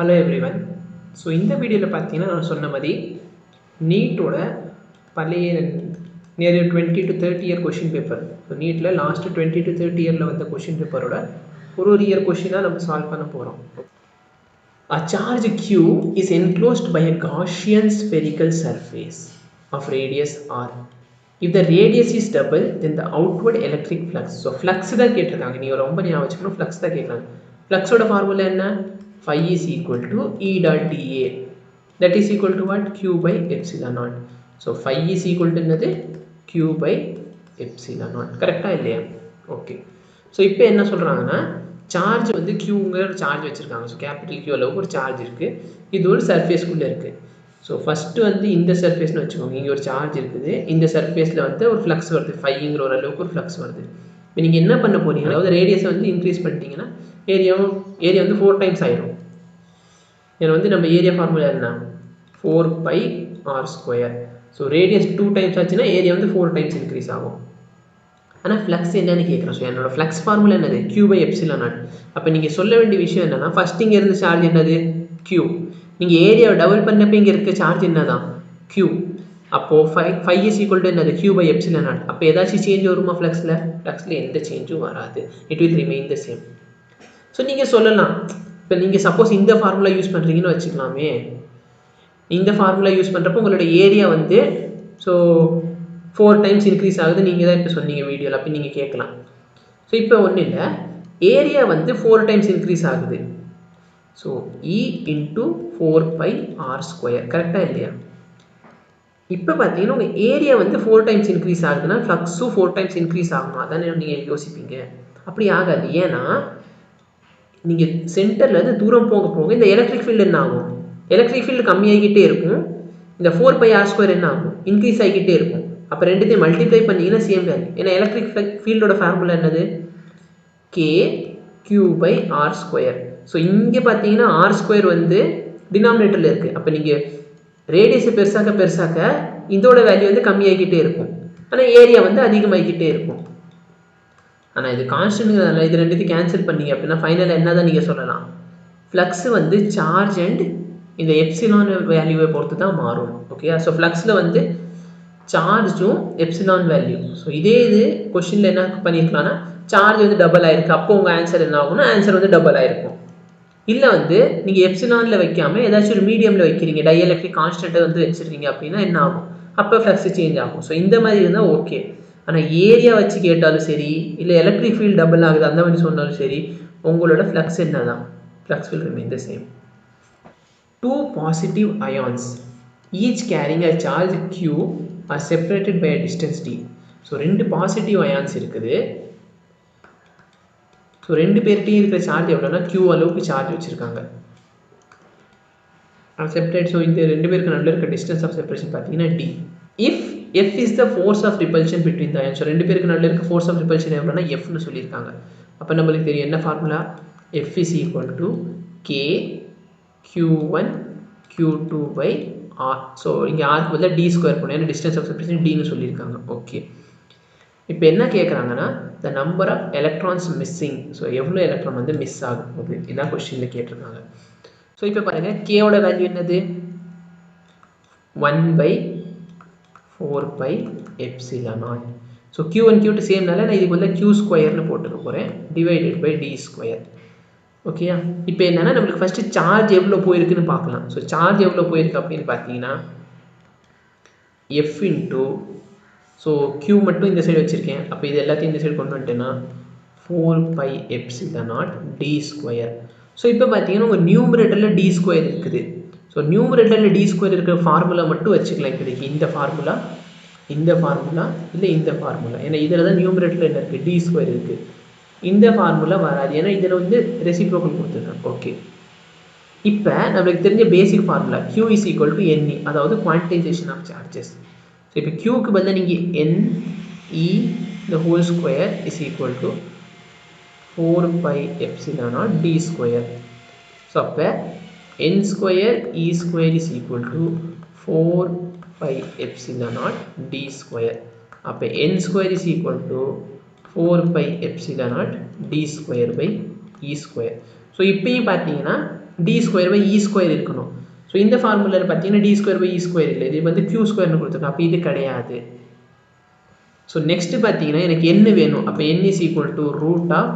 Hello everyone. So இந்த வீடியோவில் பார்த்தீங்கன்னா நான் சொன்ன மாதிரி நீட்டோட பழைய near 20 to 30 year question paper. So நீட்டில் லாஸ்ட்டு 20 to 30 இயரில் வந்த கொஷின் பேப்பரோட ஒரு இயர் கொஷினாக நம்ம சால்வ் பண்ண போகிறோம். A charge Q is enclosed by a Gaussian spherical surface of radius r. If the radius is double, then the outward electric flux. So flux தான் கேட்டிருக்காங்க. நீங்கள் ரொம்ப ஞாபகம் வச்சுக்கணும், flux தான் கேட்குறாங்க. ஃப்ளக்ஸோட ஃபார்முலா என்ன? phi is equal to E dot dA. That is equal to what? Q by epsilon naught. So phi is equal to என்னது? Q by epsilon naught. கரெக்டாக இல்லையா? ஓகே. ஸோ இப்போ என்ன சொல்கிறாங்கன்னா, சார்ஜ் வந்து Qங்கிற சார்ஜ் வச்சுருக்காங்க. ஸோ கேபிட்டல் Q அளவுக்கு ஒரு சார்ஜ் இருக்குது. இது ஒரு சர்ஃபேஸ்க்குள்ளே இருக்குது. ஸோ ஃபஸ்ட்டு வந்து இந்த சர்ஃபேஸ்னு வச்சுக்கோங்க. இங்கே ஒரு சார்ஜ் இருக்குது. இந்த சர்ஃபேஸில் வந்து ஒரு ஃப்ளக்ஸ் வருது. ஃபைங்கிற ஒரு அளவுக்கு ஒரு ஃப்ளக்ஸ் வருது. இப்போ நீங்கள் என்ன பண்ண போகிறீங்க, அதாவது ரேடியஸை வந்து இன்க்ரீஸ் பண்ணிட்டீங்கன்னா ஏரியா வந்து 4 டைம்ஸ் ஆயிடும். ஏன்னா வந்து நம்ம ஏரியா ஃபார்முலா என்ன? 4 pi r square. So radius 2 times ஆச்சுன்னா ஏரியா வந்து 4 டைம்ஸ் இன்க்ரீஸ் ஆகும். ஆனால் ஃப்ளக்ஸ் என்னன்னு கேட்குறேன். ஸோ என்னோட ஃப்ளக்ஸ் ஃபார்முலா என்னது? Q by epsilon naught. அப்போ நீங்கள் சொல்ல வேண்டிய விஷயம் என்னன்னா, ஃபஸ்ட் இங்கே இருந்த சார்ஜ் என்னது? Q. நீங்கள் ஏரியாவை டபுள் பண்ணப்போ இங்கே இருக்க சார்ஜ் என்னதான்? Q. அப்போது phi is equal to என்னது? Q by epsilon naught. அப்போ ஏதாச்சும் சேஞ்ச் வருமா ஃப்ளக்ஸில்? ஃப்ளக்ஸில் எந்த சேஞ்சும் வராது. It will remain the same. So நீங்கள் சொல்லலாம், இப்போ நீங்கள் சப்போஸ் இந்த ஃபார்முலா யூஸ் பண்ணுறீங்கன்னு வச்சுக்கலாமே. இந்த ஃபார்முலா யூஸ் பண்ணுறப்போ உங்களோட ஏரியா வந்து ஸோ 4 டைம்ஸ் இன்க்ரீஸ் ஆகுது. நீங்கள் தான் இப்போ சொன்னீங்க வீடியோவில், அப்போ நீங்கள் கேட்கலாம். ஸோ இப்போ ஒன்றும் இல்லை, ஏரியா வந்து 4 டைம்ஸ் இன்க்ரீஸ் ஆகுது. So E into 4 pi r square. கரெக்டாக இல்லையா? இப்போ பார்த்தீங்கன்னா உங்கள் ஏரியா வந்து 4 டைம்ஸ் இன்க்ரீஸ் ஆகுதுன்னா ஃப்ளக்ஸும் 4 டைம்ஸ் இன்க்ரீஸ் ஆகணும். அதானே நீங்கள் யோசிப்பீங்க. அப்படி ஆகாது. ஏன்னா நீங்கள் சென்டர்லேருந்து தூரம் போக போக இந்த எலக்ட்ரிக் ஃபீல்டு என்ன ஆகும்? எலக்ட்ரிக் ஃபீல்டு கம்மியாகிக்கிட்டே இருக்கும். இந்த 4 pi r ஸ்கொயர் என்ன ஆகும்? இன்க்ரீஸ் ஆகிக்கிட்டே இருக்கும். அப்போ ரெண்டுத்தையும் மல்டிப்ளை பண்ணிங்கன்னா சேம் வேல்யூ. ஏன்னா எலக்ட்ரிக் ஃபீல்டோட ஃபார்முலா என்னது? K Q by r square. So இங்கே பார்த்தீங்கன்னா r ஸ்கொயர் வந்து டினாமினேட்டரில் இருக்குது. அப்போ நீங்கள் ரேடியஸை பெருசாக்க இதோட வேல்யூ வந்து கம்மியாகிக்கிட்டே இருக்கும். ஆனால் ஏரியா வந்து அதிகமாகிக்கிட்டே இருக்கும். ஆனால் இது கான்ஸ்டன்ட்ங்கிறதுனால இது ரெண்டுத்தையும் கேன்சல் பண்ணிங்க அப்படின்னா ஃபைனலாக என்ன தான் நீங்கள் சொல்லலாம்? ஃப்ளக்ஸ் வந்து சார்ஜ் அண்ட் இந்த எப்சிலான் வேல்யூவை பொறுத்து தான் மாறும். ஓகே. ஸோ ஃப்ளக்ஸில் வந்து சார்ஜும் எப்சிலான் வேல்யூ. ஸோ இதே இது கொஷினில் என்ன பண்ணியிருக்கலாம்னா, சார்ஜ் வந்து டபுள் ஆயிருக்கு. அப்போ உங்கள் ஆன்சர் என்ன ஆகும்னா, ஆன்சர் வந்து டபுள் ஆயிருக்கும். இல்லை வந்து நீங்கள் எப்சிலானில் வைக்காமல் ஏதாச்சும் ஒரு மீடியமில் வைக்கிறீங்க, டைஎலக்ட்ரிக் கான்ஸ்டன்ட்டை வந்து வச்சுருக்கீங்க அப்படின்னா என்ன ஆகும்? அப்போ ஃப்ளக்ஸ் சேஞ்ச் ஆகும். ஸோ இந்த மாதிரி இருந்தால் ஓகே. ஆனால் ஏரியா வச்சு கேட்டாலும் சரி, இல்லை எலக்ட்ரிக் ஃபீல்டு டபுள் ஆகுது அந்த மாதிரி சொன்னாலும் சரி, உங்களோட ஃப்ளக்ஸ் என்ன தான்? Flux will remain the same. 2 positive ions each carrying a charge Q are separated by a distance d. So 2 positive ions இருக்குது. ஸோ 2 பேர்கிட்டையும் இருக்கிற சார்ஜ் எவ்வளோனா Q அளவுக்கு சார்ஜ் வச்சுருக்காங்க. செப்பரேட். ஸோ இந்த 2 பேருக்கு நடுவில் இருக்க டிஸ்டன்ஸ் ஆஃப் செப்பரேஷன் பார்த்தீங்கன்னா d. If F is the force of repulsion between the ions. So 2 பேருக்கு நடுவில் இருக்க ஃபோர்ஸ் ஆஃப் ரிப்பல்ஷன் எவ்வளோனா Fன்னு சொல்லியிருக்காங்க. அப்போ நம்மளுக்கு தெரியும் என்ன formula? F is equal to K Q1 Q2 by R. So இங்கே ஆர்க்கு பதிலாக D ஸ்கொயர் பண்ணணும். ஏன்னா டிஸ்டன்ஸ் ஆஃப் செப்பரேஷன் Dன்னு சொல்லியிருக்காங்க. ஓகே. இப்போ என்ன கேட்குறாங்கன்னா, the number of electrons missing. So எவ்வளோ எலக்ட்ரான் வந்து மிஸ் ஆகும் போகுது, இதான் கொஸ்டினில் கேட்டிருக்காங்க. ஸோ இப்போ பாருங்கள், கேவோட வேல்யூ என்னது? 1 by 4 pi epsilon naught. So Q1 Q2 சேம்னால நான் இதுக்கு வந்து Q ஸ்கொயர்னு போட்டுக்க போகிறேன், டிவைடட் பை D ஸ்கொயர். ஓகேயா? இப்போ என்னென்னா நம்மளுக்கு ஃபஸ்ட்டு சார்ஜ் எவ்வளோ போயிருக்குன்னு பார்க்கலாம். ஸோ சார்ஜ் எவ்வளோ போயிருக்கு அப்படின்னு பார்த்தீங்கன்னா, F இன்ட்டு, ஸோ Q மட்டும் இந்த சைடு வச்சுருக்கேன். அப்போ இது எல்லாத்தையும் இந்த சைடு கொண்டு வந்துட்டேன்னா 4 pi epsilon naught D square. So இப்போ பார்த்தீங்கன்னா உங்கள் நியூமரேட்டரில் D ஸ்கொயர் இருக்குது. ஸோ நியூமரேட்டரில் D ஸ்கொயர் இருக்கிற ஃபார்முலா மட்டும் வச்சுக்கலாம். இப்போதைக்கு இந்த ஃபார்முலா, இந்த ஃபார்முலா, இல்லை இந்த ஃபார்முலா. ஏன்னா இதில் தான் நியூமரேட்டரில் என்ன இருக்குது? D ஸ்கொயர் இருக்குது. இந்த ஃபார்முலா வராது, ஏன்னா இதில் வந்து ரெசிப்ரோக்கல் கொடுத்துருக்கேன். ஓகே. இப்போ நம்மளுக்கு தெரிஞ்ச பேசிக் formula Q is equal to NE, அதாவது குவான்டைசேஷன் ஆஃப் சார்ஜஸ். ஸோ இப்போ Qக்கு பதிலாக நீங்கள் NE the whole square is equal to 4 pi epsilon naught D square. So அப்போ N square E square is equal to 4 pi epsilon naught D square. அப்போ N square is equal to 4 pi epsilon naught D square by E square. So இப்போயும் பார்த்தீங்கன்னா D square by E square இருக்கணும். So இந்த ஃபார்முலாவில் பார்த்தீங்கன்னா D square by E square இல்லை, இது வந்து கியூ ஸ்கொயர்னு கொடுத்துருக்கோம். அப்போ இது கிடையாது. ஸோ நெக்ஸ்ட் பார்த்தீங்கன்னா எனக்கு என்ன வேணும், அப்போ n is equal to root of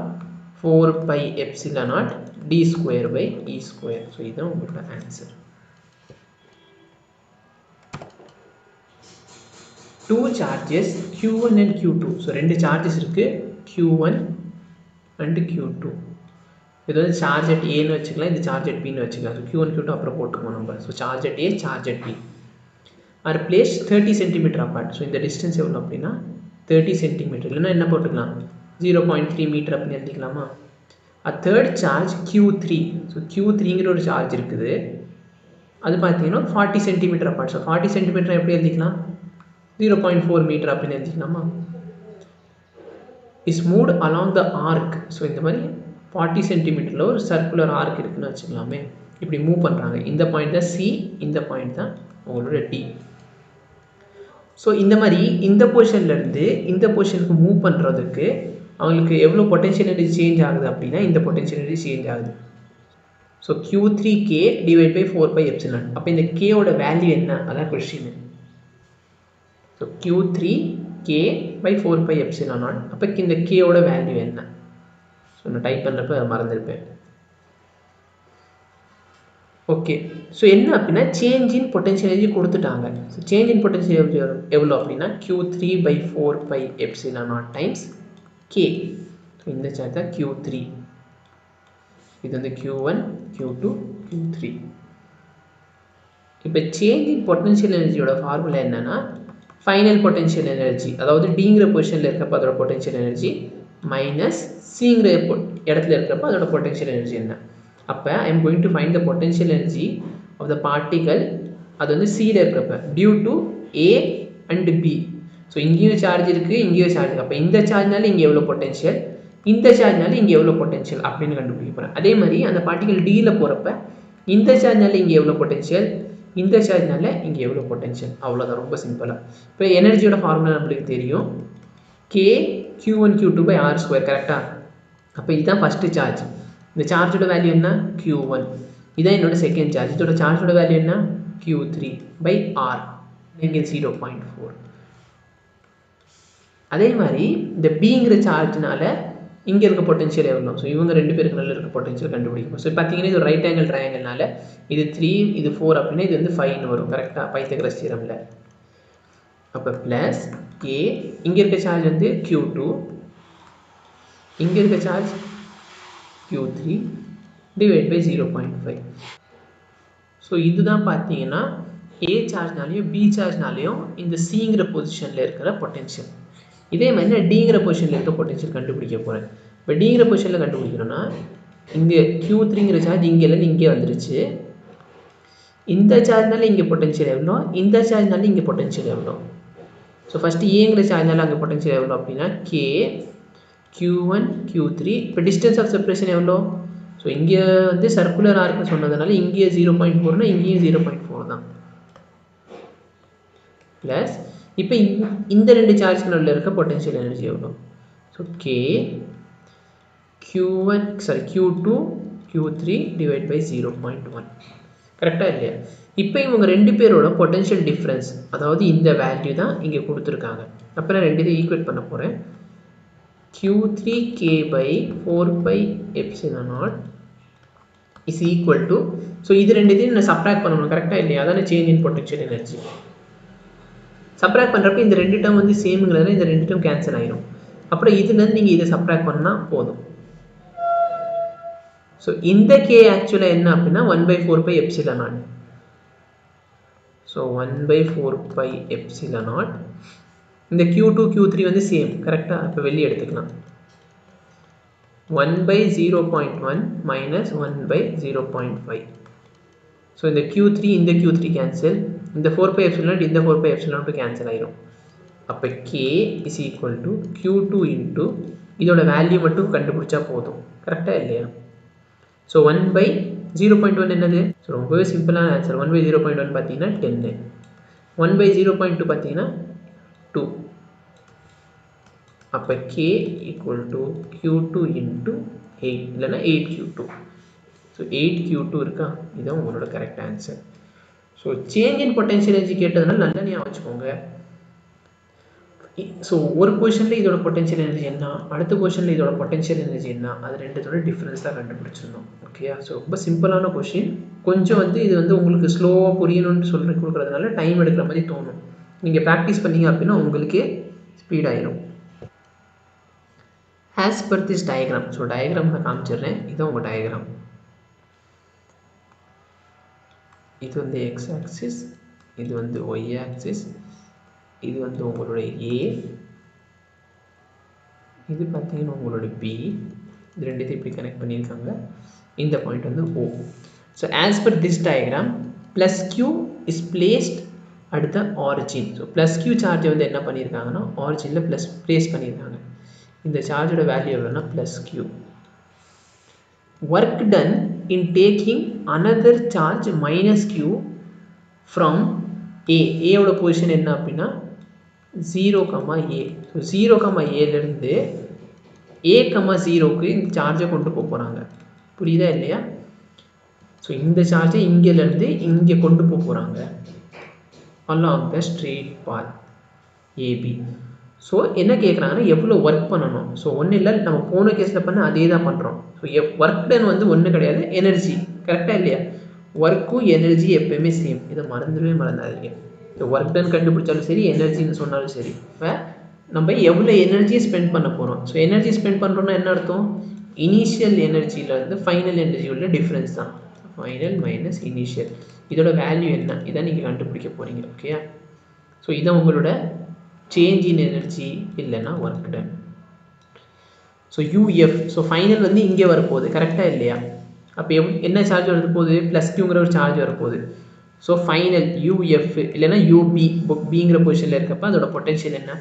4 by epsilon naught D square by E square. So இதுதான் உங்களோட answer. Two charges q1 and q2. So ரெண்டு சார்ஜஸ் இருக்குது, q1 அண்ட் q2. இது வந்து சார்ஜ் அட் ஏன்னு வச்சுக்கலாம், இது சார்ஜ் அட் பின்னு வச்சுக்கலாம். ஸோ q1 q2 அப்புறம் போட்டுக்குவோம் நம்ம. So charge at A, charge at B are place 30 centimetre apart. So இந்த டிஸ்டன்ஸ் எவ்வளோ அப்படின்னா 30 சென்டிமீட்டர், இல்லைன்னா என்ன போட்டுக்கலாம் 0.3 மீட்டர் அப்படின்னு எழுதிக்கலாமா. Third charge q3. ஸோ q3ங்கிற ஒரு சார்ஜ் இருக்குது, அது பார்த்தீங்கன்னா 40 சென்டிமீட்டர் அப்பார்ட். ஸோ 40 சென்டிமீட்டர் எப்படி எழுதிக்கலாம் 0.4 மீட்டர் அப்படின்னு எழுதிக்கலாமா. Is moved along the arc. So இந்த மாதிரி 40 சென்டிமீட்டரில் ஒரு சர்க்குலர் ஆர்க் இருக்குன்னு வச்சுக்கலாமே, இப்படி மூவ் பண்ணுறாங்க. இந்த பாயிண்ட் தான் சி, இந்த பாயிண்ட் தான் உங்களோட டி. ஸோ இந்த மாதிரி இந்த பொசிஷன்லேருந்து இந்த பொசிஷனுக்கு மூவ் பண்ணுறதுக்கு அவங்களுக்கு எவ்வளோ பொட்டென்ஷியல் எனர்ஜி சேஞ்ச் ஆகுது அப்படின்னா இந்த பொட்டென்ஷியல் எனர்ஜி சேஞ்ச் ஆகுது. So q3k divide by 4 by epsilon. அப்போ இந்த கேவோட வேல்யூ என்ன, அதான் question. So q3k by 4 by epsilon naught. அப்போ இந்த கேவோட வேல்யூ என்ன. ஸோ நான் டைப் பண்ணுறப்ப மறந்துருப்பேன். ஓகே, ஸோ என்ன அப்படின்னா சேஞ்ச் இன் பொட்டென்ஷியல் எனர்ஜி கொடுத்துட்டாங்க. So change in potential energy எவ்வளோ அப்படின்னா q3 by 4 by epsilon naught times k. So இந்த சார்ஜ் தான் q3, இது வந்து q1 q2 q3. இப்போ சேஞ்ச் இன் பொட்டென்ஷியல் எனர்ஜியோட ஃபார்முலா என்னன்னா ஃபைனல் பொட்டென்ஷியல் எனர்ஜி, அதாவது டிங்கிற பொசிஷனில் இருக்கிறப்ப அதோட பொட்டென்ஷியல் எனர்ஜி மைனஸ் சிங்கிற இடத்துல இருக்கிறப்ப அதோட பொட்டென்ஷியல் எனர்ஜி என்ன. அப்போ I am going to find the potential energy of the particle, அது வந்து சியில் இருக்கிறப்ப due to A and B. So இங்கேயும் சார்ஜ் இருக்குது, இங்கேயும் சார்ஜ் இருக்குது. அப்போ இந்த சார்ஜ்னால இங்கே எவ்வளோ பொட்டென்ஷியல், இந்த சார்ஜ்னால இங்கே எவ்வளோ பொட்டென்ஷியல் அப்படின்னு கண்டுபிடிக்க போகிறேன். அதே மாதிரி அந்த பார்ட்டிகல் டியில் போகிறப்ப இந்த சார்ஜ்னால இங்கே எவ்வளோ பொட்டென்ஷியல், இந்த சார்ஜ்னால இங்கே எவ்வளோ பொட்டென்ஷியல், அவ்வளோதான், ரொம்ப சிம்பிளாக. இப்போ எனர்ஜியோட ஃபார்முலா நம்மளுக்கு தெரியும், k q1 q2 by r square. கரெக்டாக? அப்போ இதுதான் ஃபஸ்ட்டு சார்ஜ். இந்த சார்ஜோட வேல்யூ என்ன q1, இதான் என்னோட செகண்ட் சார்ஜ். இதோட சார்ஜோட வேல்யூ என்ன q3 பை r, இங்கே 0.4. அதே மாதிரி இந்த பிங்கிற சார்ஜ்னால இங்கே இருக்க பொட்டென்ஷியல் எவ்வளோ. ஸோ இவங்க ரெண்டு பேருக்கு நல்ல இருக்க பொட்டென்ஷியல் கண்டுபிடிக்கும். ஸோ பார்த்தீங்கன்னா இது ஒரு ரைட் ஆங்கிள் ட்ரையாங்கிள்னால இது 3 இது 4 அப்படின்னா இது வந்து 5ன்னு வரும். கரெக்டாக பைத்தகரஸ் தியரமில். அப்போ ப்ளஸ் கே, இங்கே இருக்க சார்ஜ் வந்து q2, இங்கே இருக்க charge q3 divide by 0.5. So இதுதான் பார்த்தீங்கன்னா ஏ சார்ஜ்னாலையும் பி சார்ஜ்னாலையும் இந்த சிங்கிற பொசிஷனில் இருக்கிற பொட்டென்ஷியல். இதே மாதிரி நான் டிங்கிற பொசிஷனில் இருக்க பொட்டென்ஷியல் கண்டுபிடிக்க போகிறேன். இப்போ டிங்கிற பொசிஷனில் கண்டுபிடிக்கணும்னா இங்கே q3ங்கிற சார்ஜ் இங்கேருந்து இங்கே வந்துருச்சு. இந்த சார்ஜ்னால இங்கே பொட்டென்ஷியல் எவ்வளோ, இந்த சார்ஜ்னால இங்கே பொட்டென்ஷியல் எவ்வளோ. ஸோ ஃபஸ்ட்டு ஏங்கிற சார்ஜ்னால அங்கே பொட்டென்ஷியல் எவ்வளோ அப்படின்னா k q1 q3. இப்போ டிஸ்டன்ஸ் ஆஃப் செப்பரேஷன் எவ்வளோ. ஸோ இங்கே வந்து சர்க்குலர் ஆர்க்கு சொன்னதுனால இங்கே 0.4னா இங்கேயும் 0.4 தான். ப்ளஸ் இப்போ இந்த ரெண்டு சார்ஜ்களில் இருக்க பொட்டென்ஷியல் எனர்ஜி எவ்வளோ. So k q2 q3 divide by 0.1. கரெக்டாக இல்லையா. இப்போ இவங்க ரெண்டு பேரோட பொட்டென்ஷியல் டிஃப்ரென்ஸ், அதாவது இந்த வேல்யூ தான் இங்கே கொடுத்துருக்காங்க. அப்போ நான் ரெண்டு இதை ஈக்குவேட் பண்ண போகிறேன். q3k by 4 pi epsilon naught is equal to, so இது ரெண்டுத்தையும் நான் சப்ராக்ட் பண்ணணும். கரெக்டாக இல்லையா, அதான change in potential energy. Subtract பண்ணுறப்ப இந்த ரெண்டு டேர்ம் வந்து சேமுங்கிறதுனால இந்த ரெண்டு டேர்ம் கேன்சல் ஆயிரும். அப்புறம் இதுலேருந்து நீங்கள் இதை சப்ராக்ட் பண்ணால் போதும். ஸோ இந்த k ஆக்சுவலாக என்ன அப்படின்னா 1/4 pi epsilon naught. So 1/4 pi epsilon naught. இந்த q2 q3 வந்து சேம். கரெக்டாக? இப்போ வெளியே எடுத்துக்கலாம். 1/0.1 minus 1/0.5. ஸோ இந்த q3 இந்த q3 கேன்சல், இந்த 4 pi epsilon naught இந்த 4 pi epsilon naught கேன்சல் ஆயிரும். அப்போ k is equal to q2 into இதோட வேல்யூ மட்டும் கண்டுபிடிச்சா போதும். கரெக்டாக இல்லையா. ஸோ 1/0.1 என்னது. ஸோ ரொம்பவே சிம்பிளான ஆன்சர். 1/0.1 பார்த்தீங்கன்னா 10, 1/0.2 பார்த்தீங்கன்னா 2. அப்போ k equal to q2 into 8 இல்லைன்னா 8q2. ஸோ 8Q2 இருக்கா, இதுதான் உங்களோட கரெக்ட் ஆன்சர். ஸோ சேஞ்ச் இன் பொட்டன்ஷியல் எனர்ஜி கேட்டதுனால நல்லா ஞாபகம் வச்சுக்கோங்க. ஸோ ஒரு பொசிஷனில் இதோட பொட்டன்ஷியல் எனர்ஜி என்ன, அடுத்த பொசிஷனில் இதோட பொட்டன்ஷியல் எனர்ஜி என்ன, அது ரெண்டுத்தோட டிஃப்ரென்ஸ் தான் கண்டுபிடிச்சிருந்தோம். ஓகேயா? ஸோ ரொம்ப சிம்பிளான கொஷின். கொஞ்சம் இது உங்களுக்கு ஸ்லோவாக புரியணும்னு சொல்லி கொடுக்குறதுனால டைம் எடுக்கிற மாதிரி தோணும். நீங்கள் ப்ராக்டிஸ் பண்ணீங்க அப்படின்னா உங்களுக்கே ஸ்பீட் ஆயிரும். As per this diagram, so diagram நான் காமிச்சிடுறேன். இதுதான் உங்கள் டயக்ராம். இது எக்ஸ் ஆக்சிஸ், இது ஒய் ஆக்சிஸ், இது உங்களுடைய ஏ, இது பார்த்தீங்கன்னா உங்களோட பி. இது ரெண்டுத்தையும் இப்படி கனெக்ட் பண்ணியிருக்காங்க. இந்த point O. So as per this diagram plus q is placed at the origin. So plus q சார்ஜை என்ன பண்ணியிருக்காங்கன்னா ஆரிஜினில் ப்ளஸ் ப்ளேஸ் பண்ணியிருக்காங்க. இந்த சார்ஜோட வேல்யூ எவ்வளோன்னா plus q. Work done in taking another charge minus q from A. ஏவோட position என்ன அப்படின்னா 0,A. ஸோ 0,Aலேருந்து A,0க்கு இந்த சார்ஜை கொண்டு போகிறாங்க. புரியுதா இல்லையா? ஸோ இந்த சார்ஜை இங்கேருந்து இங்கே கொண்டு போகிறாங்க along the straight path AB. So என்ன கேட்குறாங்கன்னா எவ்வளோ ஒர்க் பண்ணணும். ஸோ ஒன்றும் இல்லை, நம்ம போன கேஸில் பண்ண அதே தான் பண்ணுறோம். ஸோ ஒர்க் டன் ஒன்றும் கிடையாது, எனர்ஜி. கரெக்டாக இல்லையா? ஒர்க்கும் எனர்ஜி எப்போயுமே சேம். இதை மறந்துடாதீங்க. ஒர்க் டன் கண்டுபிடிச்சாலும் சரி, எனர்ஜின்னு சொன்னாலும் சரி. இப்போ நம்ம எவ்வளோ எனர்ஜியை ஸ்பெண்ட் பண்ண போகிறோம். ஸோ எனர்ஜி ஸ்பெண்ட் பண்ணுறோன்னா என்ன அர்த்தம்? இனிஷியல் எனர்ஜியிலேருந்து ஃபைனல் எனர்ஜி உள்ள டிஃப்ரென்ஸ் தான். ஃபைனல் மைனஸ் இனிஷியல், இதோட வேல்யூ என்ன, இதான் நீங்கள் கண்டுபிடிக்க போகிறீங்க. ஓகேயா? ஸோ இதான் உங்களோட சேஞ்ச் இன் எனர்ஜி இல்லைன்னா work done. So UF, so final இங்கே வரப்போகுது. கரெக்டாக இல்லையா? அப்போ என்ன சார்ஜ் வரது போகுது? ப்ளஸ் கியூங்கிற ஒரு சார்ஜ் வரப்போகுது. ஸோ ஃபைனல் UF இல்லைன்னா UB, பிங்கிற பொசிஷனில் இருக்கப்போ அதோட பொட்டன்ஷியல் என்ன?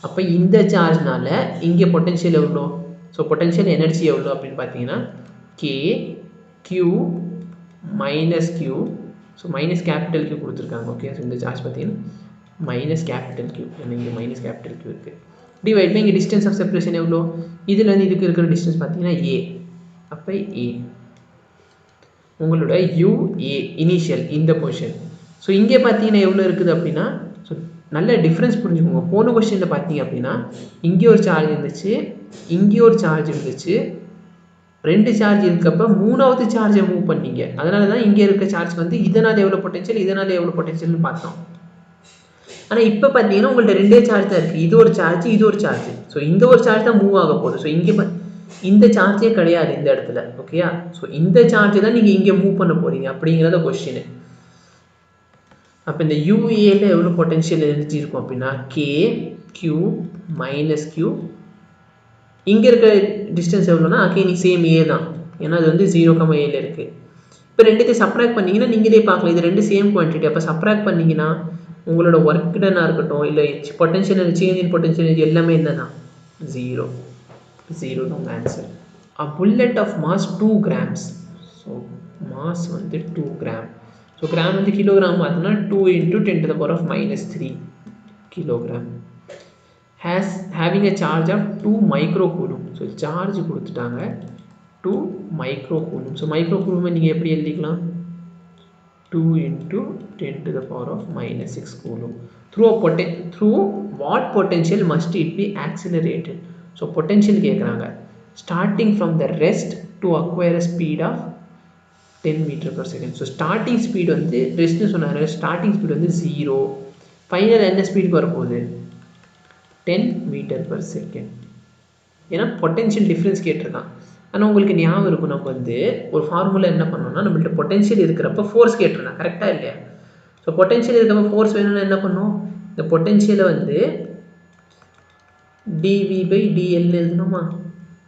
அப்போ இந்த சார்ஜ்னால இங்கே பொட்டன்ஷியல் எவ்வளோ? ஸோ பொட்டன்ஷியல் எனர்ஜி எவ்வளோ அப்படின்னு பார்த்தீங்கன்னா KQ minus Q. So minus capital Q கொடுத்துருக்காங்க. ஓகே, ஸோ இந்த சார்ஜ் பார்த்தீங்கன்னா மைனஸ் கேபிட்டல் Q, இங்கே மைனஸ் கேபிட்டல் Q இருக்குது. டிவைட் பை இங்கே டிஸ்டன்ஸ் ஆஃப் செப்பரேஷன் எவ்வளோ? இதுலேருந்து இதுக்கு இருக்கிற டிஸ்டன்ஸ் பார்த்தீங்கன்னா A. அப்போ A உங்களோட UA இனிஷியல் இந்த பொசிஷன். ஸோ இங்கே பார்த்தீங்கன்னா எவ்வளோ இருக்குது அப்படின்னா, ஸோ நல்ல டிஃப்ரென்ஸ் புரிஞ்சுக்கோங்க. போன கொஸ்டினில் பார்த்தீங்க அப்படின்னா இங்கே ஒரு சார்ஜ் இருந்துச்சு, இங்கே ஒரு சார்ஜ் இருந்துச்சு, ரெண்டு சார்ஜ் இருக்கப்போ மூணாவது சார்ஜை மூவ் பண்ணீங்க. அதனால தான் இங்கே இருக்க சார்ஜ் இதனால் எவ்வளோ பொட்டன்ஷியல், இதனால் எவ்வளோ பொட்டன்ஷியல்னு பார்த்தோம். ஆனால் இப்போ பார்த்தீங்கன்னா உங்கள்ட்ட ரெண்டே சார்ஜ் தான் இருக்குது. இது ஒரு சார்ஜ், இது ஒரு சார்ஜ். ஸோ இந்த ஒரு சார்ஜ் தான் மூவ் ஆக போகுது. ஸோ இங்கே இந்த சார்ஜே கிடையாது இந்த இடத்துல. ஓகேயா? ஸோ இந்த சார்ஜ் தான் நீங்கள் இங்கே மூவ் பண்ண போகிறீங்க அப்படிங்கிறத கொஸ்டின். அப்போ இந்த UAல எவ்வளோ பொட்டன்ஷியல் எனர்ஜி இருக்கும் அப்படின்னா KQ மைனஸ் Q. இங்கே இருக்க டிஸ்டன்ஸ் எவ்வளோனா அகைன் சேம் A தான், ஏன்னா அது 0,Aல இருக்குது. இப்போ ரெண்டுத்தையும் சப்ராக்ட் பண்ணிங்கன்னா நீங்களே பார்க்கலாம், இது ரெண்டு சேம் குவான்டிட்டி. அப்போ சப்ராக்ட் பண்ணிங்கன்னா உங்களோட ஒர்க் டன்னாக இருக்கட்டும், இல்லை potential change in potential energy எல்லாமே என்ன தான்? 0 தான் answer. A bullet of mass 2 grams. So mass 2 gram. So gram kilogram பார்த்தோம்னா 2 × 10⁻³ kilogram. having a charge of 2 microcoulomb. So charge கொடுத்துட்டாங்க 2 microcoulomb. ஸோ மைக்ரோகூலும் நீங்கள் எப்படி எழுதிக்கலாம்? 2 × 10⁻⁻6 coulomb. Through what potential must it be accelerated? So potential கேட்குறாங்க. Starting from the rest to acquire a speed of 10 m/s. So starting speed ரெஸ்ட்னு சொன்னார். Starting speed 0. Final என்ன ஸ்பீடுக்கு வரப்போகுது? 10 m/s. ஏன்னா பொட்டென்ஷியல் டிஃப்ரென்ஸ் கேட்டிருக்கான். ஆனால் உங்களுக்கு ஞாபகம் இருக்கும், நம்ம ஒரு ஃபார்முலா என்ன பண்ணோம்னா, நம்மள்ட்ட பொட்டென்ஷியல் இருக்கிறப்ப ஃபோர்ஸ் கேட்டிருந்தான். கரெக்டாக இல்லையா? ஸோ பொட்டென்ஷியல் இருக்கிறப்ப ஃபோர்ஸ் வேணும்னா என்ன பண்ணோம்? இந்த பொட்டென்ஷியலை dV/dL எழுதணுமா?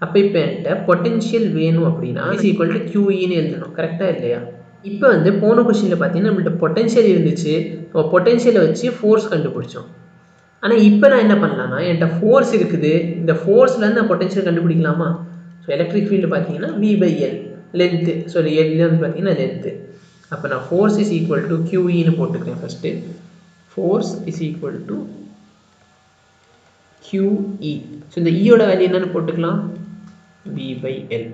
அப்போ இப்போ என்கிட்ட பொட்டென்ஷியல் வேணும் அப்படின்னா = QEன்னு எழுதணும். கரெக்டாக இல்லையா? இப்போ போன கொஸ்டினில் பார்த்தீங்கன்னா நம்மள்ட்ட பொட்டென்ஷியல் இருந்துச்சு, நம்ம பொட்டென்ஷியலை வச்சு ஃபோர்ஸ் கண்டுபிடிச்சோம். ஆனால் இப்போ நான் என்ன பண்ணலான்னா, என்கிட்ட ஃபோர்ஸ் இருக்குது, இந்த ஃபோர்ஸ்லேருந்து நான் பொட்டென்ஷியல் கண்டுபிடிக்கலாமா? ஸோ எலக்ட்ரிக் ஃபீல்டு பார்த்தீங்கன்னா V/L லென்த்து. ஸோ L பார்த்தீங்கன்னா லென்த்து. அப்போ நான் ஃபோர்ஸ் = QEன்னு போட்டுக்கிறேன். First force = QE. ஸோ இந்த ஈயோட வேல்யூ என்னென்னு போட்டுக்கலாம்? V/L.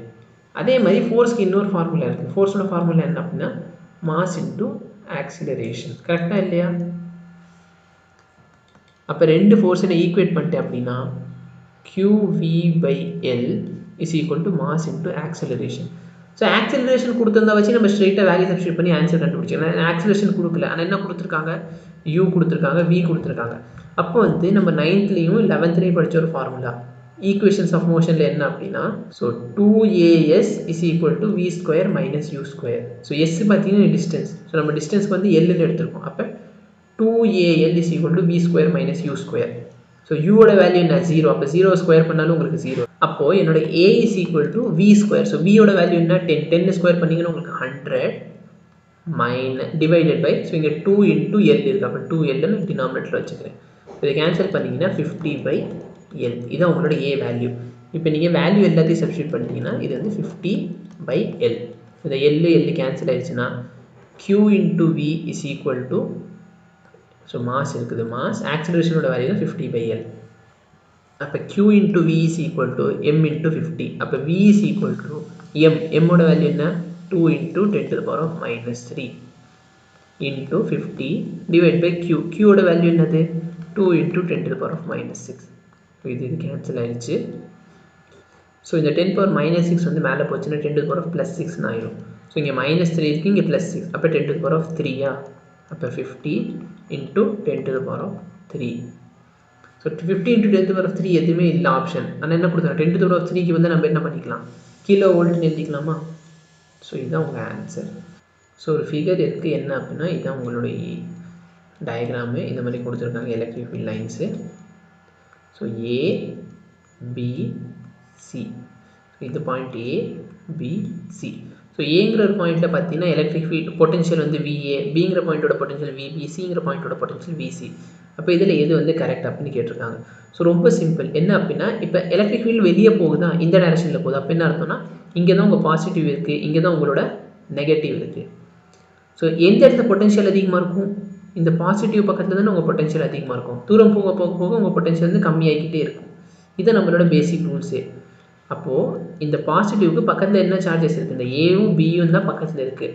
அதே மாதிரி ஃபோர்ஸ்க்கு இன்னொரு ஃபார்முலா இருக்குது. ஃபோர்ஸோட ஃபார்முலா என்ன அப்படின்னா மாஸ் இன்டூ ஆக்சிலரேஷன். கரெக்டாக இல்லையா? அப்போ ரெண்டு ஃபோர்ஸை ஈக்குவேட் பண்ணிட்டேன் அப்படின்னா QV/L is equal to mass into acceleration. So acceleration கொடுத்துருந்தா வச்சு நம்ம ஸ்ட்ரெயிட்டாக வேல்யூ சப்ஸ்டியூட் பண்ணி ஆன்சர் கண்டுபிடிச்சிக்கலாம். ஆக்சிலரேஷன் கொடுக்கல, ஆனால் என்ன கொடுத்துருக்காங்க? U கொடுத்துருக்காங்க, V கொடுத்துருக்காங்க. அப்போ வந்து நம்ம 9th-லையும் 11th-லையும் படித்த ஒரு ஃபார்முலா ஈக்குவேஷன்ஸ் ஆஃப் மோஷனில் என்ன அப்படின்னா, so 2AS is equal to V² minus U². So S பார்த்தீங்கன்னா டிஸ்டன்ஸ். ஸோ நம்ம டிஸ்டன்ஸ்க்கு வந்து எல்லுன்னு எடுத்திருக்கோம். அப்போ 2AL is equal to V² minus U². So யூவோட வேல்யூ என்ன? 0. அப்போ 0 ஸ்கொயர் பண்ணாலும் உங்களுக்கு 0. அப்போது என்னோட A is equal to V². So Vயோட வேல்யூ என்ன? 10. 10 ஸ்கொயர் பண்ணிங்கன்னா உங்களுக்கு 100 மைனஸ் டிவைடட் பை, ஸோ இங்கே 2 into L இருக்குது. அப்போ 2L டினாமினேட்டரில் வச்சுக்கிறேன். இதை கேன்சல் பண்ணிங்கன்னா 50/L. இதுதான் உங்களோட A வேல்யூ. இப்போ நீங்கள் வேல்யூ எல்லாத்தையும் சப்ஸ்டியூட் பண்ணிங்கன்னா இது வந்து 50/L. இந்த L கேன்சல் ஆயிடுச்சுன்னா Q into V is equal to, so mass இருக்குது, மாஸ் ஆக்சிலரேஷனோட வேல்யூ தான் 50/L. அப்போ Q into V is equal to M into 50. அப்போ V is equal to M. M-ஓட வேல்யூ என்ன? 2 into 10⁻³ into 50 divided by Q. Q-ஓட value என்னது? 2 into 10⁻⁻6. இது cancel ஆயிடுச்சு. ஸோ இந்த 10⁻⁻6 வந்து மேலே போச்சுன்னா 10⁻+6 ஆயிரும். ஸோ இங்கே -3 இருக்குது, இங்கே +6. அப்போ 10⁻3. அப்போ 50 into 10⁻3. ஸோ 50 into 10⁻3 எதுவுமே இல்லை ஆப்ஷன். ஆனால் என்ன கொடுத்தாங்க? 10⁻3க்கு வந்து நம்ம என்ன பண்ணிக்கலாம்? கிலோ வோல்ட்னு எழுதிக்கலாமா? ஸோ இதுதான் உங்கள் ஆன்சர். ஸோ ஒரு ஃபிகர் இருக்குது என்ன அப்படின்னா, இதுதான் உங்களுடைய டயக்ராமு. இந்த மாதிரி கொடுத்துருக்காங்க electric field lines. So A, B, C. இது point A, B, C. So ஏங்கிற ஒரு பாயிண்ட்டில் பார்த்தீங்கன்னா எலக்ட்ரிக் ஃபீல்ட் பொட்டன்ஷியல் வந்து VA, பிங்கிற பாயிண்ட்டோட பொட்டன்ஷியல் VB, சிங்கிற பாயிண்ட்டோட பொட்டன்ஷியல் VC. அப்போ இதில் எது வந்து கரெக்ட் அப்படின்னு கேட்டிருக்காங்க. ஸோ ரொம்ப சிம்பிள். என்ன அப்படின்னா, இப்போ எலக்ட்ரிக் ஃபீல்டு வெளியே போகுதா, இந்த டைரக்ஷனில் போகுது. அப்போ என்ன அர்த்தம்னா, இங்கே தான் உங்கள் பாசிட்டிவ் இருக்குது, இங்கே தான் உங்களோட நெகட்டிவ் இருக்குது. ஸோ எந்த இடத்துல பொட்டன்ஷியல் அதிகமாக இருக்கும்? இந்த பாசிட்டிவ் பக்கத்தில் தானே உங்கள் பொட்டன்ஷியல் அதிகமாக இருக்கும். தூரம் போக போக போக உங்கள் பொட்டன்ஷியல் வந்து கம்மியாகிக்கிட்டே இருக்கும். இதுதான் நம்மளோட பேசிக் ரூல்ஸே. அப்போது இந்த பாசிட்டிவ்க்கு பக்கத்தில் என்ன சார்ஜஸ் இருக்குது? இந்த ஏவும் பியும் தான் பக்கத்தில் இருக்குது.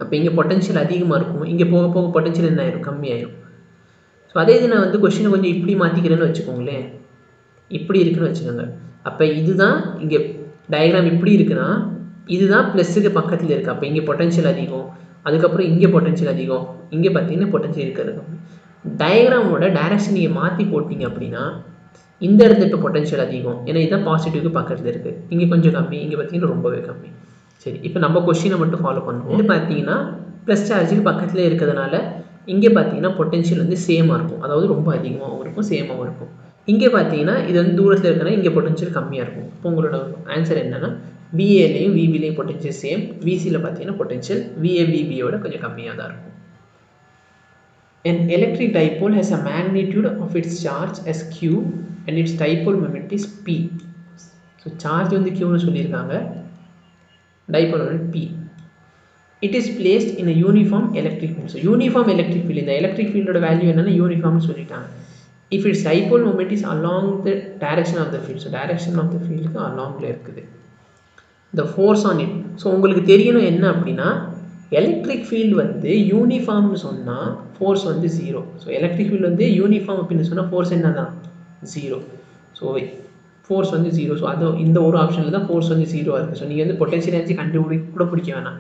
அப்போ இங்கே பொட்டன்ஷியல் அதிகமாக இருக்கும், இங்கே போக போக பொட்டன்ஷியல் என்ன ஆயிரும்? கம்மியாயிரும். ஸோ அதே இது நான் வந்து கொஸ்டினை கொஞ்சம் இப்படி மாற்றிக்கிறேன்னு வச்சுக்கோங்களேன். இப்படி இருக்குன்னு வச்சுக்கோங்க. அப்போ இதுதான் இங்கே டயக்ராம் இப்படி இருக்குன்னா இதுதான் ப்ளஸ்ஸுக்கு பக்கத்தில் இருக்குது. அப்போ இங்கே பொட்டன்ஷியல் அதிகம், அதுக்கப்புறம் இங்கே பொட்டன்ஷியல் அதிகம், இங்கே பார்த்தீங்கன்னா பொட்டன்ஷியல் இருக்கிறது. டயக்ராமோட டைரக்ஷன் நீங்கள் மாற்றி போட்டிங்க அப்படின்னா இந்த இடத்துல இப்போ பொட்டன்ஷியல் அதிகம், ஏன்னா இதுதான் பாசிட்டிவ்க்கு பக்கத்தில் இருக்குது. இங்கே கொஞ்சம் கம்மி, இங்கே பார்த்தீங்கன்னா ரொம்பவே கம்மி. சரி, இப்போ நம்ம கொஸ்டினை மட்டும் ஃபாலோ பண்ணுவோம். இது பார்த்தீங்கன்னா ப்ளஸ் சார்ஜுக்கு பக்கத்தில் இருக்கிறதுனால இங்கே பார்த்தீங்கன்னா பொட்டன்ஷியல் வந்து சேமாக இருக்கும், அதாவது ரொம்ப அதிகமாகவும் இருக்கும், சேமாகவும் இருக்கும். இங்கே பார்த்தீங்கன்னா இது வந்து தூரத்தில் இருக்கிறனா இங்கே பொட்டன்ஷியல் கம்மியாக இருக்கும். இப்போ உங்களோட ஆன்சர் என்னென்னா VAலையும் VBலையும் பொட்டன்ஷியல் சேம், VCயில் பார்த்தீங்கன்னா பொட்டன்ஷியல் VA VBயோட கொஞ்சம் கம்மியாக தான் இருக்கும். An electric dipole has a magnitude of its charge as Q and its dipole moment is P. So charge வந்து Qன்னு சொல்லியிருக்காங்க, dipole moment P. It is placed in a uniform electric field. So uniform electric field, இந்த electric fieldோட value என்னன்னா யூனிஃபார்ம்னு சொல்லிட்டாங்க. If its dipole moment is along the direction of the field. So direction of the fieldக்கு alongல இருக்குது. The force on it. So உங்களுக்கு தெரியணும் என்ன அப்படின்னா, electric field வந்து யூனிஃபார்ம்னு சொன்னால் ஃபோர்ஸ் வந்து 0. ஸோ எலக்ட்ரிக் ஃபீல்டு வந்து யூனிஃபார்ம் அப்படின்னு சொன்னால் ஃபோர்ஸ் என்ன தான்? 0. ஸோ ஃபோர்ஸ் வந்து 0. ஸோ அது இந்த ஒரு ஆப்ஷனில் தான் ஃபோர்ஸ் வந்து 0 இருக்குது. ஸோ நீங்கள் வந்து பொட்டன்ஷியல் எனர்ஜி கண்டுபிடிக்க வேணாம்.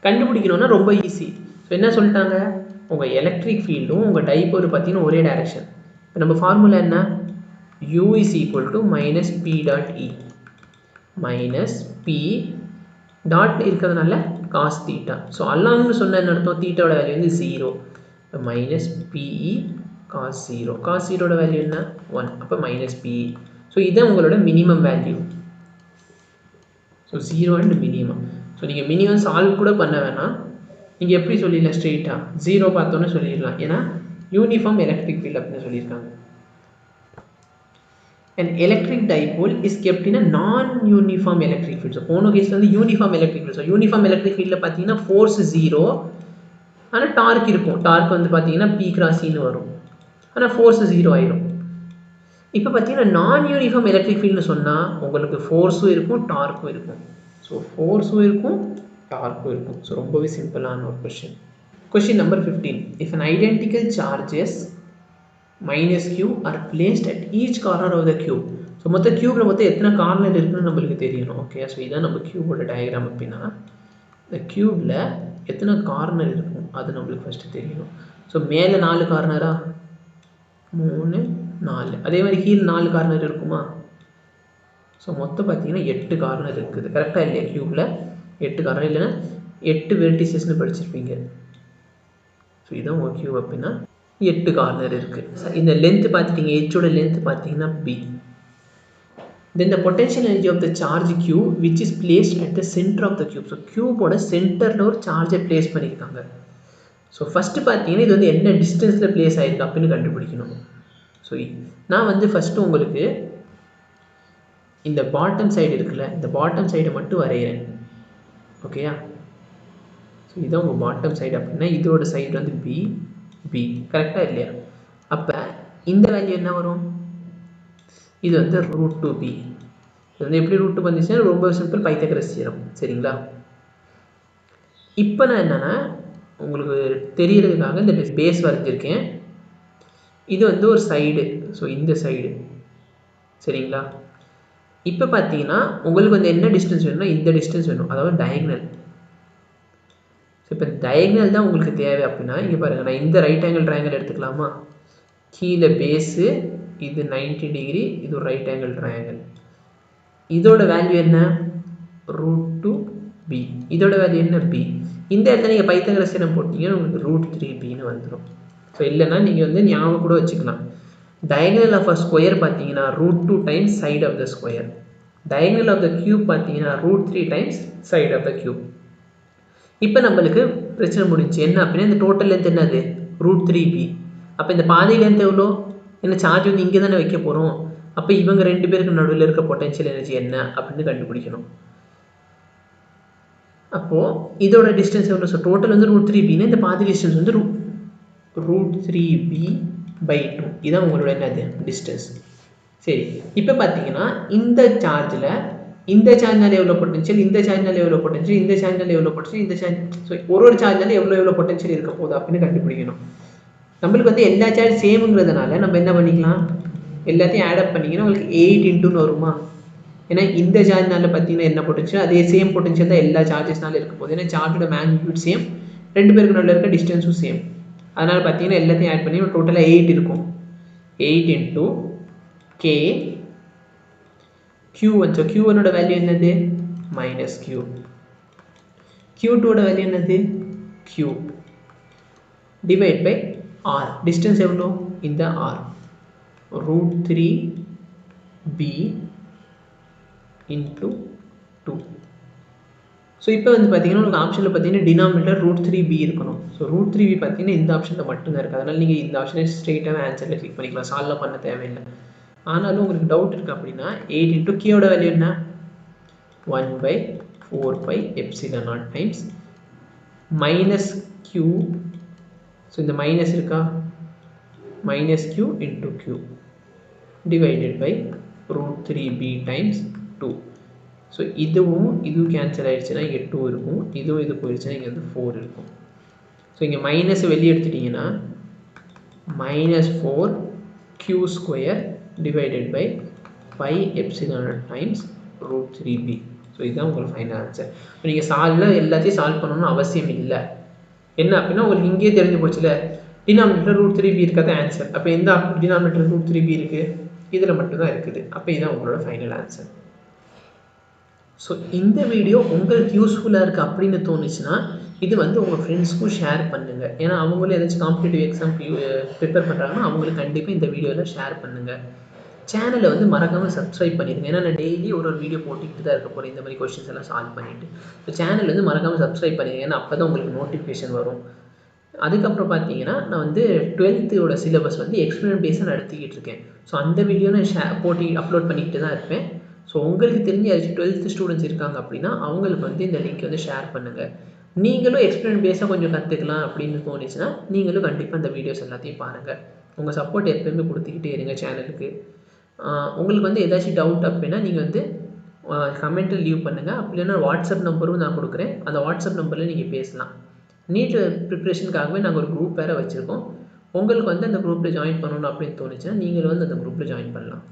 கண்டுபிடிக்கணும்னா ரொம்ப ஈஸி. ஸோ என்ன சொல்லிட்டாங்க? உங்கள் எலக்ட்ரிக் ஃபீல்டும் உங்கள் டைப்போல் பார்த்தீங்கன்னா ஒரே டைரக்ஷன். இப்போ நம்ம ஃபார்முலா என்ன? U is equal to minus P dot E minus P dot இருக்கிறதுனால cos theta. ஸோ அல்லாம்னு சொன்ன என்ன அர்த்தம்? தீட்டாவோட வேல்யூ வந்து 0. Minus PE cos 0. cos 0ஓட வேல்யூ என்ன? 1. அப்போ மைனஸ் PE. ஸோ இதுதான் உங்களோட minimum value. So 0 and minimum. So நீங்கள் மினிமம் சால்வ் கூட பண்ண வேணாம், நீங்கள் எப்படி சொல்லிடலாம்? ஸ்ட்ரெயிட்டாக 0 பார்த்தோன்னே சொல்லிடலாம். ஏன்னா யூனிஃபார்ம் எலக்ட்ரிக் ஃபீல்டு அப்படின்னு சொல்லியிருக்காங்க. An electric dipole is kept in a non-uniform electric field. So போன கேஸில் வந்து uniform electric field. So uniform electric ஃபீல்டில் பார்த்தீங்கன்னா ஃபோர்ஸ் 0, ஆனால் டார்க் இருக்கும். டார்க் வந்து பார்த்தீங்கன்னா P cross Eன்னு வரும், ஆனால் ஃபோர்ஸ் 0 ஆயிரும். இப்போ பார்த்தீங்கன்னா நான் யூனிஃபார்ம் எலக்ட்ரிக் ஃபீல்டுன்னு சொன்னால் உங்களுக்கு ஃபோர்ஸும் இருக்கும், டார்க்கும் இருக்கும். ஸோ ஃபோர்ஸும் இருக்கும் டார்க்கும் இருக்கும். ஸோ ரொம்பவே சிம்பிளான ஒரு question. Question number 15. If an identical charges minus q are placed at each corner of the cube. So மொத்த க்யூப்ல மொத்தம் எத்தனை கார்னர் இருக்குன்னு நம்மளுக்கு தெரியணும். ஓகே, ஸோ இதான் நம்ம க்யூபோட டயக்ராம். அப்படின்னா இந்த க்யூப்ல எத்தனை கார்னர் இருக்கும் அது நம்மளுக்கு ஃபஸ்ட்டு தெரியணும். ஸோ மேலே 4 கார்னரா, 3 4, அதே மாதிரி கீழே 4 கார்னர் இருக்குமா? ஸோ மொத்தம் பார்த்தீங்கன்னா 8 கார்னர் இருக்குது. கரெக்டாக இல்லையா? க்யூப்ல 8 கார்னர், இல்லைன்னா 8 வெர்டிசஸ்ன்னு படிச்சிருப்பீங்க. ஸோ இதான் உங்கள் க்யூப். அப்படின்னா 8 கார்னர் இருக்குது. இந்த லென்த்து பார்த்துட்டிங்க, ஹெச்சோட லென்த்து பார்த்தீங்கன்னா B. Then the potential energy of the charge q which is placed at the center of the cube. So க்யூபோட சென்டரில் ஒரு சார்ஜை பிளேஸ் பண்ணியிருக்காங்க. ஸோ ஃபஸ்ட்டு பார்த்தீங்கன்னா இது வந்து என்ன டிஸ்டன்ஸில் பிளேஸ் ஆகிருக்கு அப்படின்னு கண்டுபிடிக்கணும். ஸோ நான் வந்து ஃபஸ்ட்டு உங்களுக்கு இந்த பாட்டம் சைடு இருக்குல்ல, இந்த பாட்டம் சைடை மட்டும் வரைகிறேன். ஓகேயா? ஸோ இதான் உங்கள் பாட்டம் சைடு. அப்படின்னா இதோட சைடு வந்து பி பி. கரெக்டாக இல்லையா? அப்போ இந்த வேல்யூ என்ன வரும்? இது வந்து √2b. இது வந்து எப்படி √2 வந்துச்சுன்னா ரொம்ப சிம்பிள், பைத்தகரஸ் தியரம். சரிங்களா? இப்போ நான் என்னென்னா உங்களுக்கு தெரியறதுக்காக இந்த பேஸ் வரைஞ்சிருக்கேன். இது வந்து ஒரு சைடு. ஸோ இந்த சைடு. சரிங்களா? இப்போ பார்த்தீங்கன்னா உங்களுக்கு வந்து என்ன டிஸ்டன்ஸ் வேணும்னா இந்த டிஸ்டன்ஸ் வேணும், அதாவது டயக்னல். ஸோ இப்போ டயக்னல் தான் உங்களுக்கு தேவை. அப்படின்னா இங்கே பாருங்கள், நான் இந்த ரைட் ஆங்கிள் ட்ரையாங்கிள் எடுத்துக்கலாமா? கீழே பேஸு, இது 90 டிகிரி, இது ஒரு ரைட் ஆங்கிள் ட்ரையாங்கிள். இதோட வேல்யூ என்ன? √2b. இதோட வேல்யூ என்ன? b. இந்த இடத்துல நீங்கள் பைத்தகரஸ் தியரம் போட்டிங்கன்னா உங்களுக்கு √3bன்னு வந்துடும். ஸோ இல்லைன்னா நீங்கள் வந்து ஞாபகம் கூட வச்சுக்கலாம். டயகனல் ஆஃப் அ ஸ்கொயர் பார்த்தீங்கன்னா √2 times side of the square. Diagonal of the cube பார்த்தீங்கன்னா √3 times side of the cube. இப்போ நம்மளுக்கு பிரச்சனை முடிஞ்சு என்ன அப்படின்னா இந்த டோட்டல் லென்த் என்னது? √3b. அப்போ இந்த பாதி லென்த் எவ்வளோ? என்ன சார்ஜ் வந்து இங்கே தானே வைக்க போகிறோம். அப்போ இவங்க 2 பேருக்கு நடுவில் இருக்க பொட்டன்ஷியல் எனர்ஜி என்ன அப்படின்னு கண்டுபிடிக்கணும். அப்போது இதோட டிஸ்டன்ஸ் எவ்வளோ? ஸோ டோட்டல் வந்து √3bன்னு இந்த பாதி டிஸ்டன்ஸ் வந்து √3b/2. இதான் உங்களோட என்னது? டிஸ்டன்ஸ். சரி, இப்போ பார்த்தீங்கன்னா இந்த சார்ஜில் இந்த சார்ஜ்னால எவ்வளோ பொட்டன்ஷியல், இந்த சார்ஜ்னால எவ்வளோ பொட்டன்ஷியல், இந்த சார்ஜ்னால எவ்வளோ பொட்டன்ஷியல், இந்த சார்ஜ், ஸோ ஒரு சார்ஜ்னால எவ்வளோ பொட்டன்ஷியல் இருக்க போகுது அப்படின்னு கண்டுபிடிக்கணும். நம்மளுக்கு வந்து எல்லா சார்ஜ் சேமுங்கிறதுனால நம்ம என்ன பண்ணிக்கலாம், எல்லாத்தையும் ஆடப் பண்ணிங்கன்னா உங்களுக்கு 8 இன்ட்டுன்னு வருமா? ஏன்னா இந்த சார்ஜ்னால பார்த்தீங்கன்னா என்ன பொட்டன்ஷியல், அதே சேம் பொட்டன்ஷியல் தான் எல்லா சார்ஜஸ்னால இருக்க போகுது. ஏன்னா சார்ஜோட மேக்னிடியூட் சேம், 2 பேருக்கு நடுவில் இருக்க டிஸ்டன்ஸும் சேம். அதனால் பார்த்தீங்கன்னா எல்லாத்தையும் ஆட் பண்ணி டோட்டலாக 8 இருக்கும். 8 இன்ட்டு k q1. ஸோ q1ஓட வேல்யூ என்னது? -q. q2ஓட வேல்யூ என்னது? q divide by r. Distance எவ்வளோ? இந்த r. √3b into 2. ஸோ இப்போ வந்து பார்த்தீங்கன்னா உங்களுக்கு ஆப்ஷனில் பார்த்தீங்கன்னா டினாமினேட்டர் √3b இருக்கணும். ஸோ √3b பார்த்தீங்கன்னா இந்த ஆப்ஷனில் மட்டும்தான் இருக்குது. அதனால் நீங்கள் இந்த ஆப்ஷனை ஸ்ட்ரெயிட்டாக ஆன்சரில் கிளிக் பண்ணிக்கலாம், சால்வ் பண்ண தேவையில்லை. ஆனாலும் உங்களுக்கு டவுட் இருக்குது அப்படின்னா 8 இன்ட்டு கேயோட வேல்யூ என்ன? 1/4πε0 டைம்ஸ் -q. ஸோ இந்த மைனஸ் இருக்கா? -q into q divided by √3b times 2. So இதுவும் கேன்சல் ஆகிடுச்சுன்னா இங்கே 2 இருக்கும், இதுவும் இது போயிடுச்சுன்னா இங்கே வந்து 4 இருக்கும். ஸோ இங்கே மைனஸ் வெளியே எடுத்துட்டிங்கன்னா -4q² divided by πε0 times √3b. So இதுதான் உங்களுக்கு ஃபைனல் ஆன்சர். இப்போ நீங்கள் எல்லாத்தையும் சால்வ் பண்ணணும்னு அவசியம் இல்லை. என்ன அப்படின்னா உங்களுக்கு இங்கேயே தெரிஞ்சு போச்சுல, டினாமினேட்டர் √3b இருக்காத ஆன்சர். அப்போ எந்த டினாமினேட்டர் √3b இருக்குது? இதில் மட்டும்தான் இருக்குது. அப்போ இதுதான் உங்களோட ஃபைனல் ஆன்சர். ஸோ இந்த வீடியோ உங்களுக்கு யூஸ்ஃபுல்லாக இருக்குது அப்படின்னு தோணுச்சுன்னா இது வந்து உங்கள் ஃப்ரெண்ட்ஸ்க்கும் ஷேர் பண்ணுங்கள். ஏன்னா அவங்களும் ஏதாச்சும் காம்படிட்டிவ் எக்ஸாம் ப்ரிப்பேர் பண்ணுறாங்கன்னா அவங்களுக்கு கண்டிப்பாக இந்த வீடியோவில் ஷேர் பண்ணுங்கள். சேனலை வந்து மறக்காமல் சப்ஸ்கிரைப் பண்ணிடுங்க. ஏன்னா நான் டெய்லி ஒரு வீடியோ போட்டுக்கிட்டு தான் இருக்க போகிறேன் இந்த மாதிரி கொஸ்டின்ஸ் எல்லாம் சால்வ் பண்ணிவிட்டு. ஸோ சேனல் வந்து மறக்காமல் சப்ஸ்கிரைப் பண்ணிடுங்க, ஏன்னா அப்போ தான் உங்களுக்கு நோட்டிஃபிகேஷன் வரும். அதுக்கப்புறம் பார்த்தீங்கன்னா நான் வந்து 12th சிலபஸ் வந்து எக்ஸ்பெரிமெண்ட் பேஸாக நடத்திக்கிட்டு இருக்கேன். ஸோ அந்த வீடியோ நான் அப்லோட் பண்ணிக்கிட்டு தான் இருப்பேன். ஸோ உங்களுக்கு தெரிஞ்ச யாராச்சும் 12th ஸ்டூடெண்ட்ஸ் இருக்காங்க அப்படின்னா அவங்களுக்கு வந்து இந்த லிங்க் வந்து ஷேர் பண்ணுங்கள். நீங்களும் எக்ஸ்பெரிமெண்ட் பேஸாக கொஞ்சம் கற்றுக்கலாம் அப்படின்னு தோணுச்சுன்னா நீங்களும் கண்டிப்பாக இந்த வீடியோஸ் எல்லாத்தையும் பாருங்கள். உங்கள் சப்போர்ட் எப்போயுமே கொடுத்துக்கிட்டே இருங்க சேனலுக்கு. உங்களுக்கு வந்து ஏதாச்சும் டவுட் அப்படின்னா நீங்கள் வந்து கமெண்ட்டில் லீவ் பண்ணுங்கள். அப்படி இல்லைன்னா வாட்ஸ்அப் நம்பரும் நான் கொடுக்குறேன். அந்த வாட்ஸ்அப் நம்பரில் நீங்கள் பேசலாம். நீட் ப்ரிப்ரேஷனுக்காகவே நாங்கள் ஒரு குரூப் வேறு வச்சுருக்கோம். உங்களுக்கு வந்து அந்த குரூப்பில் ஜாயின் பண்ணணும் அப்படின்னு தோணுச்சுன்னா நீங்கள் வந்து அந்த குரூப்பில் ஜாயின் பண்ணலாம்.